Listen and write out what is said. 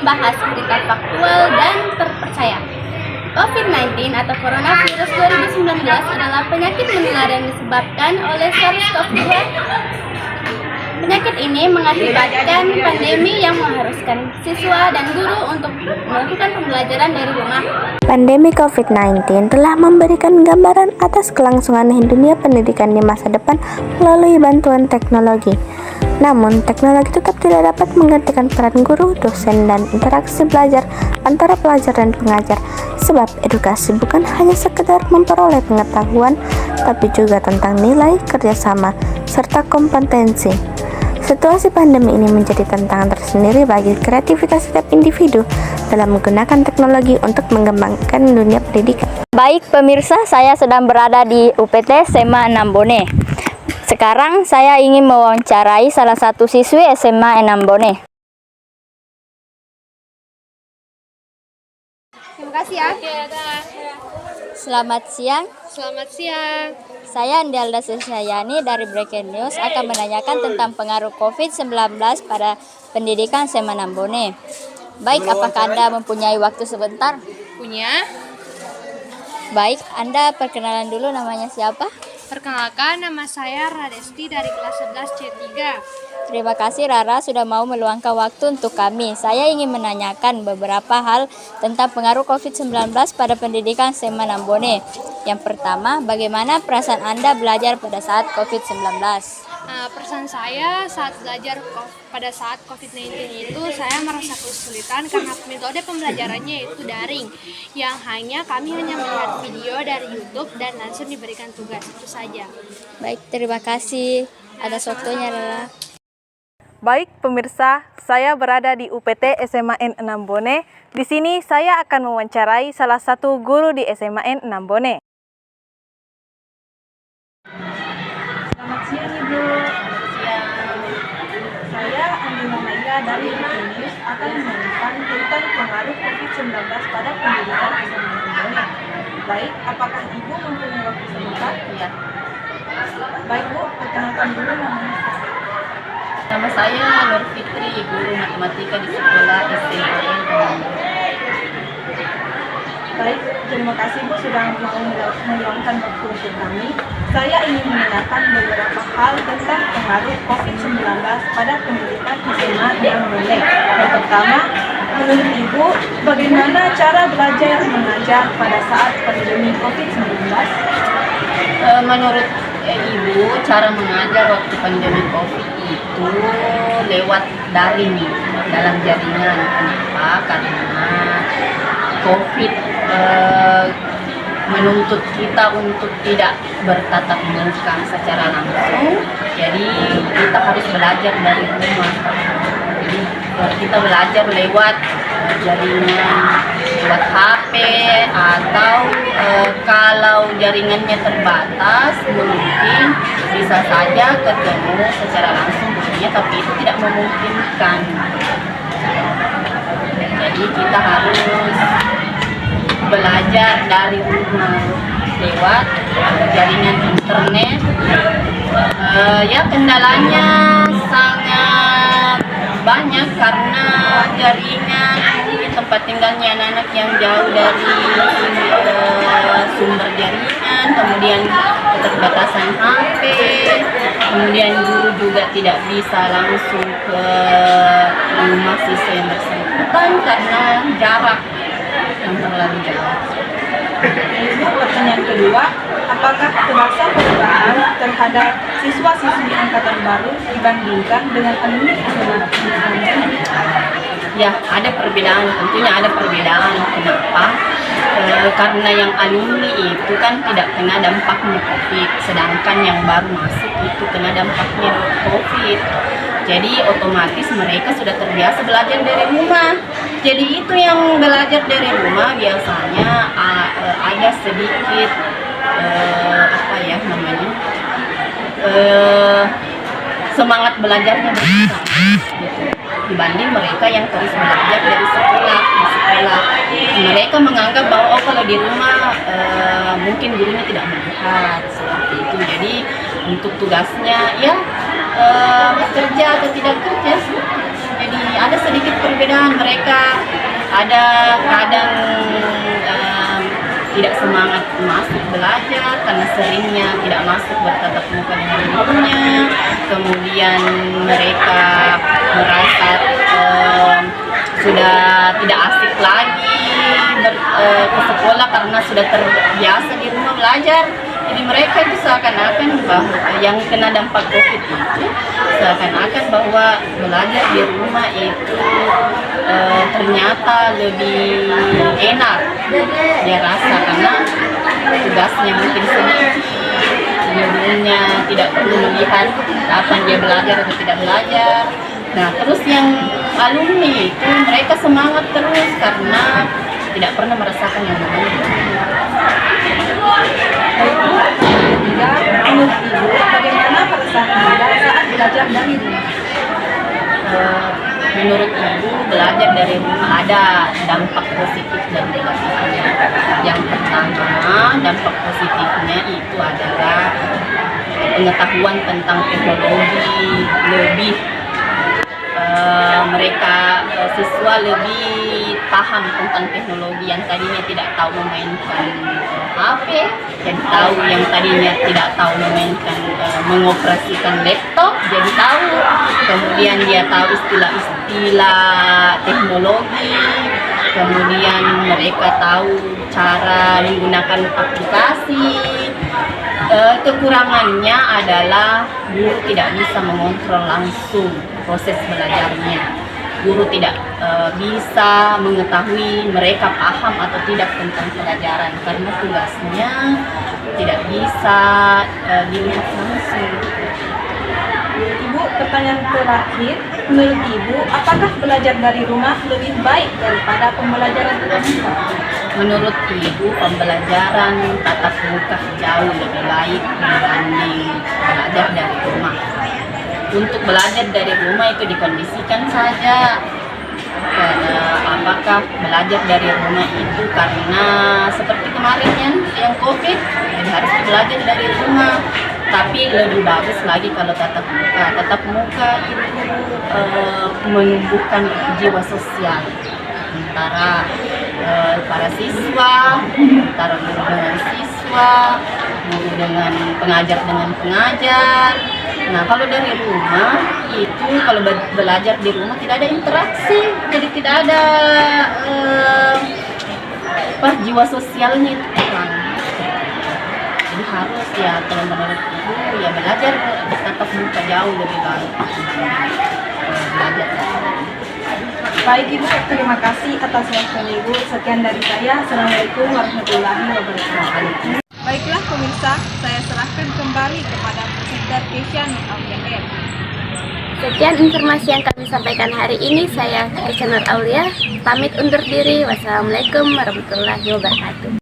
membahas berita faktual dan terpercaya. COVID-19 atau Coronavirus 2019 adalah penyakit menular yang disebabkan oleh SARS-CoV-2. Penyakit ini mengakibatkan pandemi yang mengharuskan siswa dan guru untuk melakukan pembelajaran dari rumah. Pandemi COVID-19 telah memberikan gambaran atas kelangsungan dunia pendidikan di masa depan melalui bantuan teknologi. Namun, teknologi tetap tidak dapat menggantikan peran guru, dosen, dan interaksi belajar antara pelajar dan pengajar. Sebab edukasi bukan hanya sekedar memperoleh pengetahuan, tapi juga tentang nilai, kerjasama, serta kompetensi. Situasi pandemi ini menjadi tantangan tersendiri bagi kreativitas setiap individu dalam menggunakan teknologi untuk mengembangkan dunia pendidikan. Baik pemirsa, saya sedang berada di UPT SMA 6 Bone. Sekarang saya ingin mewawancarai salah satu siswi SMA 6 Bone. Terima kasih ya. Selamat siang. Selamat siang. Saya Andialda Susyayani dari Breaking News akan menanyakan tentang pengaruh COVID-19 pada pendidikan SMA 6 Bone. Baik, apakah Anda mempunyai waktu sebentar? Punya? Baik, Anda perkenalan dulu, namanya siapa? Perkenalkan, nama saya Radesti dari kelas 11 C3. Terima kasih Rara sudah mau meluangkan waktu untuk kami. Saya ingin menanyakan beberapa hal tentang pengaruh COVID-19 pada pendidikan SMA 6 Bone. Yang pertama, bagaimana perasaan Anda belajar pada saat COVID-19? Perasaan saya saat belajar pada saat COVID-19 itu saya merasa kesulitan karena metode pembelajarannya itu daring, yang kami hanya melihat video dari YouTube dan langsung diberikan tugas, itu saja. Baik, terima kasih atas waktunya Rara. Baik pemirsa, saya berada di UPT SMA N 6 Bone. Di sini saya akan mewawancarai salah satu guru di SMA N 6 Bone. Selamat siang Ibu. Saya Andi Mamaila dari Breaking News akan menanyakan tentang pengaruh COVID-19 pada pendidikan SMA 6 Bone. Baik, apakah Ibu mempunyai waktu sebentar? Ya, Baik Bu, perkenalkan dulu namanya siapa? nama saya Nur Fitri, guru matematika di sekolah SMA. Baik, terima kasih Bu sudah mau meluangkan waktu untuk kami. Saya ingin menanyakan beberapa hal tentang pengaruh COVID-19 pada pendidikan SMA 6 Bone. Yang pertama, menurut Ibu, bagaimana cara belajar mengajar pada saat pandemi COVID-19? Menurut Ibu, cara mengajar waktu pandemi COVID itu lewat daring dalam jaringan. Kenapa? Karena COVID menuntut kita untuk tidak bertatap muka secara langsung. Jadi kita harus belajar dari rumah. Jadi kita belajar lewat jaringan, lewat HP, atau kalau jaringannya terbatas mungkin bisa saja ketemu secara langsung gurunya, tapi itu tidak memungkinkan. Jadi kita harus belajar dari rumah lewat jaringan internet. Ya, kendalanya sangat banyak karena jaringan mungkin tempat tinggalnya anak-anak yang jauh dari sumber jaringan, kemudian keterbatasan HP, kemudian guru juga tidak bisa langsung ke rumah siswa yang bersangkutan karena jarak yang terlalu jauh. Ibu, pertanyaan kedua, apakah terasa perubahan terhadap siswa-siswi angkatan baru dibandingkan dengan alumni SMA 6 Bone? Ya, ada perbedaan, tentunya ada perbedaan. Kenapa? Karena yang alumni itu kan tidak kena dampaknya COVID, sedangkan yang baru masuk itu kena dampaknya COVID. Jadi otomatis mereka sudah terbiasa belajar dari rumah. Jadi itu yang belajar dari rumah biasanya ada sedikit semangat belajarnya berkurang gitu, dibanding mereka yang terus belajar dari sekolah. Mereka menganggap bahwa kalau di rumah mungkin gurunya tidak melihat seperti itu. Jadi untuk tugasnya ya kerja atau tidak kerja sih. Jadi ada sedikit perbedaan. Mereka ada kadang tidak semangat masuk belajar karena seringnya tidak masuk bertatap muka dengan gurunya. Kemudian mereka merasa sudah tidak asik lagi ke sekolah karena sudah terbiasa di rumah belajar. Jadi mereka itu seakan-akan bahwa yang kena dampak COVID itu seakan-akan bahwa belajar di rumah itu ternyata lebih enak dia rasa karena tugasnya mungkin sedikit, gurunya tidak perlu melihat kapan dia belajar atau tidak belajar. Nah, terus yang alumni itu mereka semangat terus karena tidak pernah merasakan yang namanya. Menurut Ibu, bagaimana perasaan Anda saat belajar dari rumah? Menurut Ibu, belajar dari rumah ada dampak positif dan negatifnya. Yang pertama, dampak positifnya itu adalah pengetahuan tentang teknologi lebih mereka siswa lebih paham tentang teknologi. Yang tadinya tidak tahu memainkan HP, jadi tahu. Yang tadinya tidak tahu memainkan mengoperasikan laptop, jadi tahu. Kemudian dia tahu istilah-istilah teknologi. Kemudian mereka tahu cara menggunakan aplikasi. Kekurangannya adalah guru tidak bisa mengontrol langsung proses belajarnya. Guru tidak bisa mengetahui mereka paham atau tidak tentang pelajaran karena tugasnya tidak bisa dilihat langsung. Ibu, pertanyaan terakhir, menurut Ibu, apakah belajar dari rumah lebih baik daripada pembelajaran tatap muka? Menurut Ibu, pembelajaran tatap muka jauh lebih baik dibanding belajar dari rumah. Untuk belajar dari rumah itu dikondisikan saja. Apakah belajar dari rumah itu karena seperti kemarin yang COVID, jadi harus belajar dari rumah. Tapi lebih bagus lagi kalau tatap muka. Tatap muka itu menumbuhkan jiwa sosial antara para siswa, antara guru dengan siswa, guru dengan pengajar dengan pengajar. Nah, kalau dari rumah itu, kalau belajar di rumah tidak ada interaksi, jadi tidak ada jiwa sosialnya itu kurang. Jadi harus ya, kalau menurut Ibu ya belajar tatap muka jauh lebih baik belajar. Baik Ibu, terima kasih atas waktu Ibu. Sekian dari saya. Assalamualaikum warahmatullahi wabarakatuh. Baiklah pemirsa, saya serahkan kembali kepada presenter Kesha Nur Aulia. Sekian informasi yang kami sampaikan hari ini. Saya Kesha Nur Aulia, pamit undur diri. Wassalamualaikum warahmatullahi wabarakatuh.